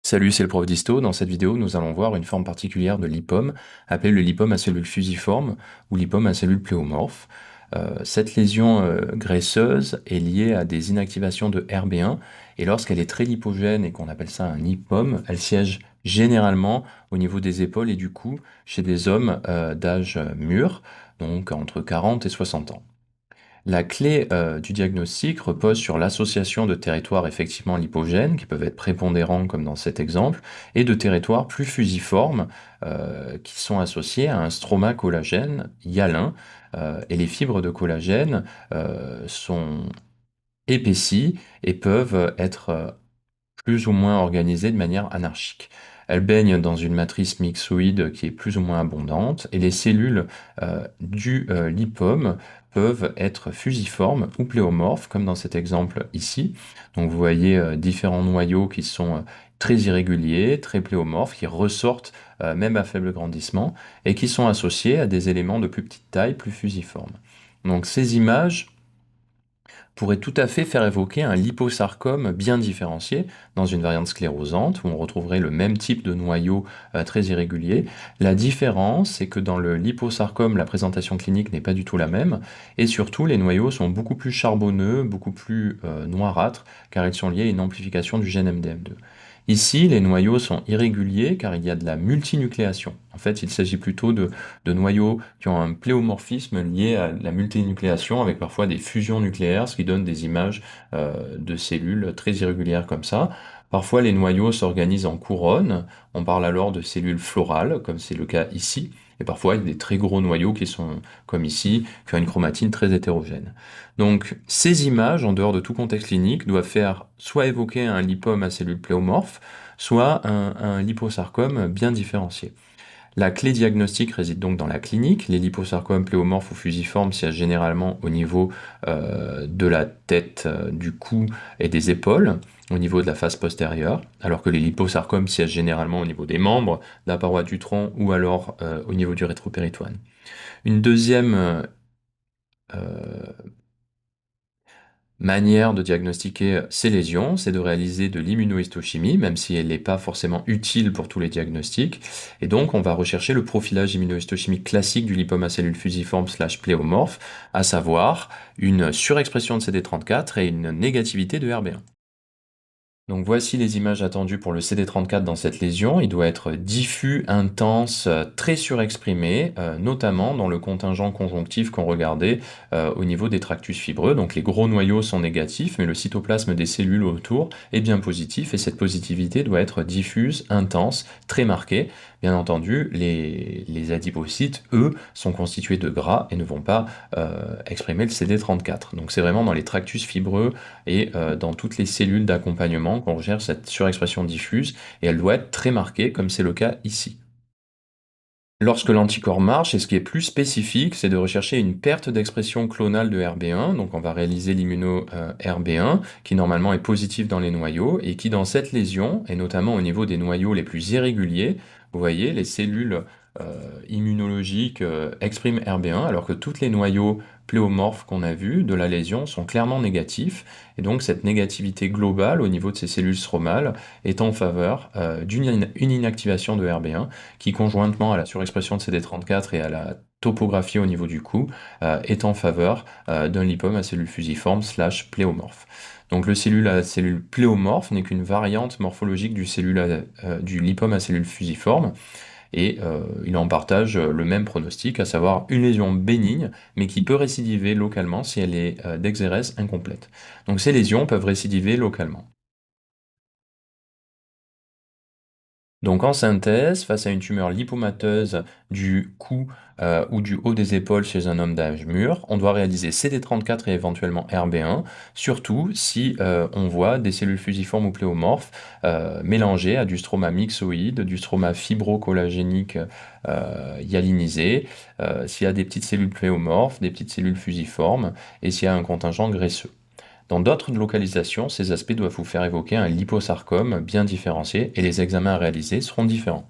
Salut, c'est le prof d'histo. Dans cette vidéo, nous allons voir une forme particulière de lipome, appelée le lipome à cellules fusiformes ou lipome à cellules pléomorphes. Cette lésion graisseuse est liée à des inactivations de RB1, et lorsqu'elle est très lipogène et qu'on appelle ça un lipome, elle siège généralement au niveau des épaules et du cou chez des hommes d'âge mûr, donc entre 40 et 60 ans. La clé du diagnostic repose sur l'association de territoires effectivement lipogènes, qui peuvent être prépondérants comme dans cet exemple, et de territoires plus fusiformes, qui sont associés à un stroma collagène hyalin, et les fibres de collagène sont épaissies et peuvent être plus ou moins organisées de manière anarchique. Elles baignent dans une matrice myxoïde qui est plus ou moins abondante, et les cellules du lipome peuvent être fusiformes ou pléomorphes, comme dans cet exemple ici. Donc vous voyez différents noyaux qui sont très irréguliers, très pléomorphes, qui ressortent même à faible grandissement, et qui sont associés à des éléments de plus petite taille, plus fusiformes. Donc ces images pourrait tout à fait faire évoquer un liposarcome bien différencié dans une variante sclérosante où on retrouverait le même type de noyau très irrégulier. La différence, c'est que dans le liposarcome, la présentation clinique n'est pas du tout la même et surtout les noyaux sont beaucoup plus charbonneux, beaucoup plus noirâtres car ils sont liés à une amplification du gène MDM2. Ici, les noyaux sont irréguliers car il y a de la multinucléation. En fait, il s'agit plutôt de noyaux qui ont un pléomorphisme lié à la multinucléation avec parfois des fusions nucléaires, ce qui donne des images de cellules très irrégulières comme ça. Parfois, les noyaux s'organisent en couronne. On parle alors de cellules florales, comme c'est le cas ici. Et parfois, il y a des très gros noyaux qui sont, comme ici, qui ont une chromatine très hétérogène. Donc, ces images, en dehors de tout contexte clinique, doivent faire soit évoquer un lipome à cellules pléomorphes, soit un liposarcome bien différencié. La clé diagnostique réside donc dans la clinique. Les liposarcomes pléomorphes ou fusiformes siègent généralement au niveau de la tête, du cou et des épaules, au niveau de la face postérieure, alors que les liposarcomes siègent généralement au niveau des membres, de la paroi du tronc ou alors au niveau du rétropéritoine. Une deuxième manière de diagnostiquer ces lésions, c'est de réaliser de l'immunohistochimie, même si elle n'est pas forcément utile pour tous les diagnostics. Et donc, on va rechercher le profilage immunohistochimique classique du lipome à cellules fusiformes/pléomorphes, à savoir une surexpression de CD34 et une négativité de RB1. Donc voici les images attendues pour le CD34 dans cette lésion. Il doit être diffus, intense, très surexprimé, notamment dans le contingent conjonctif qu'on regardait au niveau des tractus fibreux. Donc les gros noyaux sont négatifs, mais le cytoplasme des cellules autour est bien positif, et cette positivité doit être diffuse, intense, très marquée. Bien entendu, les adipocytes, eux, sont constitués de gras et ne vont pas exprimer le CD34. Donc c'est vraiment dans les tractus fibreux et dans toutes les cellules d'accompagnement qu'on recherche cette surexpression diffuse, et elle doit être très marquée, comme c'est le cas ici. Lorsque l'anticorps marche, et ce qui est plus spécifique, c'est de rechercher une perte d'expression clonale de RB1, donc on va réaliser l'immuno-RB1, qui normalement est positif dans les noyaux, et qui dans cette lésion, et notamment au niveau des noyaux les plus irréguliers, vous voyez, les cellules immunologiques expriment RB1, alors que tous les noyaux pléomorphes qu'on a vus de la lésion sont clairement négatifs, et donc cette négativité globale au niveau de ces cellules stromales est en faveur d'une inactivation de RB1, qui conjointement à la surexpression de CD34 et à la topographie au niveau du cou est en faveur d'un lipome à cellules fusiformes/pléomorphes. Donc le cellule à cellules pléomorphes n'est qu'une variante morphologique du lipome à cellules fusiformes, et il en partage le même pronostic, à savoir une lésion bénigne, mais qui peut récidiver localement si elle est d'exérèse incomplète. Donc ces lésions peuvent récidiver localement. Donc en synthèse, face à une tumeur lipomateuse du cou ou du haut des épaules chez un homme d'âge mûr, on doit réaliser CD34 et éventuellement RB1, surtout si on voit des cellules fusiformes ou pléomorphes mélangées à du stroma myxoïde, du stroma fibrocollagénique hyalinisé, s'il y a des petites cellules pléomorphes, des petites cellules fusiformes, et s'il y a un contingent graisseux. Dans d'autres localisations, ces aspects doivent vous faire évoquer un liposarcome bien différencié, et les examens à réaliser seront différents.